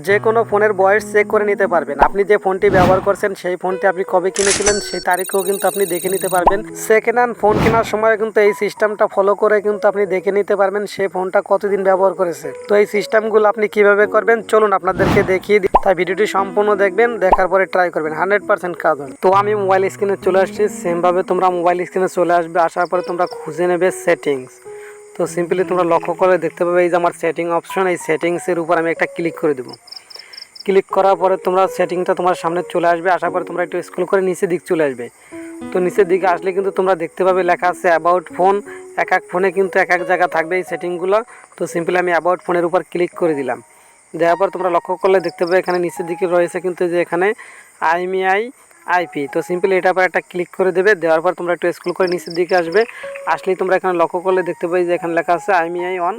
যে কোনো ফোনের বয়স চেক করে নিতে পারবেন। আপনি যে ফোনটি ব্যবহার করছেন সেই ফোনটি আপনি কবে কিনেছিলেন সেই তারিখও কিন্তু আপনি দেখে নিতে পারবেন। সেকেন্ড হ্যান্ড ফোন কেনার সময় কিন্তু এই সিস্টেমটা ফলো করে কিন্তু আপনি দেখে নিতে পারবেন সেই ফোনটা কতদিন ব্যবহার করেছে। তো এই সিস্টেমগুলো আপনি কিভাবে করবেন চলুন আপনাদেরকে দেখিয়ে দিই। তাই ভিডিওটি সম্পূর্ণ দেখবেন, দেখার পরে ট্রাই করবেন, 100% কাজ হবে। তো আমি মোবাইল স্ক্রিনে চলে আসছি, সেমভাবে তোমরা মোবাইল স্ক্রিনে চলে আসবে। আসার পরে তোমরা খুঁজে নেবে সেটিংস। তো সিম্পলি তোমরা লক্ষ্য করে দেখতে পাবে এই যে আমার সেটিং অপশন, এই সেটিংসের উপর আমি একটা ক্লিক করে দেবো। ক্লিক করার পরে তোমরা সেটিংটা তোমার সামনে চলে আসবে। আসার পরে তোমরা একটু স্ক্রল করে নিচের দিক চলে আসবে। তো নিচের দিকে আসলে কিন্তু তোমরা দেখতে পাবে লেখা আছে অ্যাবাউট ফোন। এক এক ফোনে কিন্তু এক এক জায়গা থাকবে এই সেটিংগুলো। তো সিম্পলি আমি অ্যাবাউট ফোনের উপর ক্লিক করে দিলাম। দেওয়ার পর তোমরা লক্ষ্য করলে দেখতে পাবে এখানে নিচের দিকে রয়েছে কিন্তু যে এখানে IMEI IP। তো সিম্পলি এটার পর একটা ক্লিক করে দেবে। দেওয়ার পর তোমরা একটু স্ক্রল করে নিচের দিকে আসবে। আসলেই তোমরা এখানে লক্ষ্য করলে দেখতে পাবে যে এখানে লেখা আছে IMEI অন।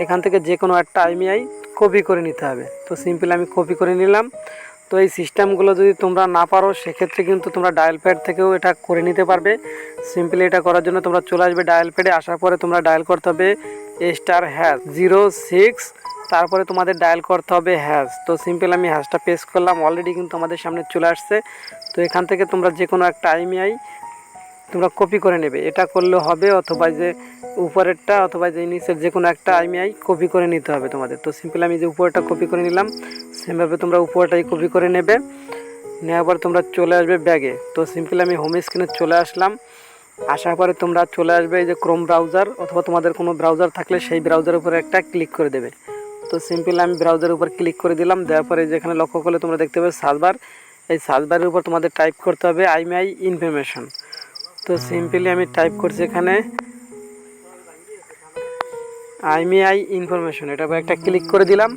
এখান থেকে যে কোনো একটা IMEI কপি করে নিতে হবে। তো সিম্পলি আমি কপি করে নিলাম। তো এই সিস্টেমগুলো যদি তোমরা না পারো সেক্ষেত্রে কিন্তু তোমরা ডায়াল প্যাড থেকেও এটা করে নিতে পারবে। সিম্পলি এটা করার জন্য তোমরা চলে আসবে ডায়াল প্যাডে। আসার পরে তোমরা ডায়াল করতে হবে *#06, তারপরে তোমাদের ডায়াল করতে হবে হ্যাশ। তো সিম্পল আমি হ্যাশটা পেস্ট করলাম, অলরেডি কিন্তু আমাদের সামনে চলে আসছে। তো এখান থেকে তোমরা যে কোনো একটা IMEI তোমরা কপি করে নেবে, এটা করলে হবে, অথবা যে উপরেরটা অথবা যে নিচের যে কোনো একটা IMEI কপি করে নিতে হবে তোমাদের। তো সিম্পল আমি যে উপরেরটা কপি করে নিলাম, সেমভাবে তোমরা উপরটাই কপি করে নেবে। নেওয়ার পর তোমরা চলে আসবে ব্যাগে। তো সিম্পল আমি হোম স্ক্রিনে চলে আসলাম। আসার পরে তোমরা চলে আসবে এই যে ক্রোম ব্রাউজার অথবা তোমাদের কোনো ব্রাউজার থাকলে সেই ব্রাউজারের উপরে একটা ক্লিক করে দেবে। তো সিম্পল আমি ব্রাউজারের উপর ক্লিক করে দিলাম। দেওয়ার পরে যেখানে লক্ষ্য করলে তোমরা দেখতে পাবে সার্চবার, এই সার্চবারের উপর তোমাদের টাইপ করতে হবে IMEI ইনফরমেশন। তো সিম্পলি আমি টাইপ করছি এখানে IMEI ইনফরমেশন, এটার উপর একটা ক্লিক করে দিলাম।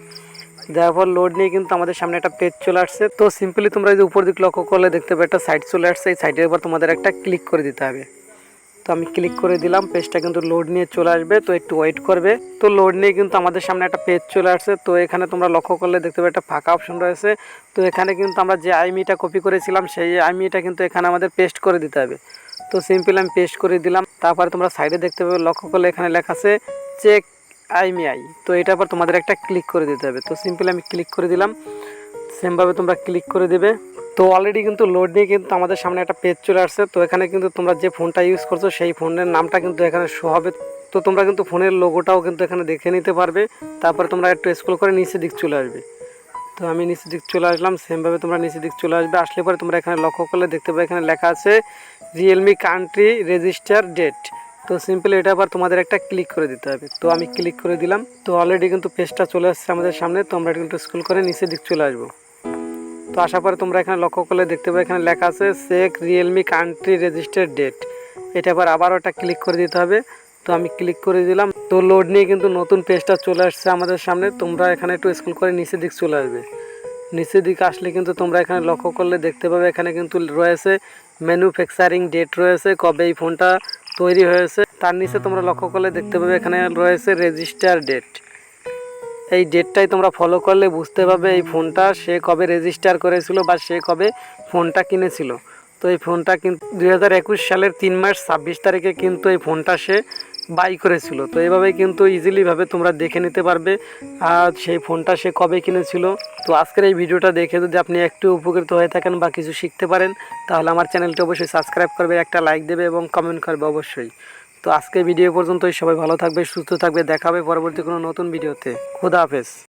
দেওয়ার পর লোড নিয়ে কিন্তু আমাদের সামনে একটা পেজ চলে আসছে। তো সিম্পলি তোমরা যদি উপর দিক লক্ষ্য করলে দেখতে পাবে একটা সাইট চলে আসছে, এই সাইটের উপর তোমাদের একটা ক্লিক করে দিতে হবে। তো আমি ক্লিক করে দিলাম, পেজটা কিন্তু লোড নিয়ে চলে আসবে, তো একটু ওয়েট করবে। তো লোড নিয়ে কিন্তু আমাদের সামনে একটা পেজ চলে আসছে। তো এখানে তোমরা লক্ষ্য করলে দেখতে পাবে একটা ফাঁকা অপশন রয়েছে। তো এখানে কিন্তু আমরা যে IMEIটা কপি করেছিলাম সেই IMEIটা কিন্তু এখানে আমাদের পেস্ট করে দিতে হবে। তো সিম্পল আমি পেস্ট করে দিলাম। তারপরে তোমরা সাইডে দেখতে পাবে, লক্ষ্য করলে এখানে লেখা আছে চেক IMEI। তো এটার পর তোমাদের একটা ক্লিক করে দিতে হবে। তো সিম্পল আমি ক্লিক করে দিলাম, সেমভাবে তোমরা ক্লিক করে দেবে। তো অলরেডি কিন্তু লোড নিয়ে কিন্তু আমাদের সামনে একটা পেজ চলে আসছে। তো এখানে কিন্তু তোমরা যে ফোনটা ইউজ করছো সেই ফোনের নামটা কিন্তু এখানে শো হবে। তো তোমরা কিন্তু ফোনের লোগোটাও কিন্তু এখানে দেখে নিতে পারবে। তারপরে তোমরা একটু স্ক্রল করে নিচের দিক চলে আসবে। তো আমি নিচের দিক চলে আসলাম, সেমভাবে তোমরা নিচের দিক চলে আসবে। আসলে পরে তোমরা এখানে লক্ষ্য করলে দেখতে পাবে এখানে লেখা আছে রিয়েলমি কান্ট্রি রেজিস্টার ডেট। তো সিম্পলি এটা আবার তোমাদের একটা ক্লিক করে দিতে হবে। তো আমি ক্লিক করে দিলাম। তো অলরেডি কিন্তু পেজটা চলে আসছে আমাদের সামনে। তো আমরা কিন্তু স্ক্রল করে নিচের দিক চলে আসবো। তো আসার পরে তোমরা এখানে লক্ষ্য করলে দেখতে পাবে এখানে লেখা আছে check Realme country register date. এটা আবার একটা ক্লিক করে দিতে হবে। তো আমি ক্লিক করে দিলাম। তো লোড নিয়ে কিন্তু নতুন পেজটা চলে আসছে আমাদের সামনে। তোমরা এখানে একটু স্ক্রল করে নিচের দিক চলে আসবে। নিচের দিকে আসলে কিন্তু তোমরা এখানে লক্ষ্য করলে দেখতে পাবে এখানে কিন্তু রয়েছে ম্যানুফ্যাকচারিং ডেট রয়েছে, কবে এই ফোনটা তৈরি হয়েছে। তার নিচে তোমরা লক্ষ্য করলে দেখতে পাবে এখানে রয়েছে রেজিস্টার ডেট। এই ডেটটাই তোমরা ফলো করলে বুঝতে পারবে এই ফোনটা সে কবে রেজিস্টার করেছিল বা সে কবে ফোনটা কিনেছিল। তো এই ফোনটা কিন্তু 2021 সালের 3 মার্চ 26 তারিখে কিন্তু এই ফোনটা সে বাই করেছিল। তো এইভাবেই কিন্তু ইজিলিভাবে তোমরা দেখে নিতে পারবে আর সেই ফোনটা সে কবে কিনেছিল। তো আজকের এই ভিডিওটা দেখে যদি আপনি একটু উপকৃত হয়ে থাকেন বা কিছু শিখতে পারেন তাহলে আমার চ্যানেলটি অবশ্যই সাবস্ক্রাইব করবে, একটা লাইক দেবে এবং কমেন্ট করবে অবশ্যই। তো আজকের ভিডিও পর্যন্তই, সবাই ভালো থাকবে, সুস্থ থাকবে, দেখা হবে পরবর্তী কোনো নতুন ভিডিওতে। খোদা হাফেজ।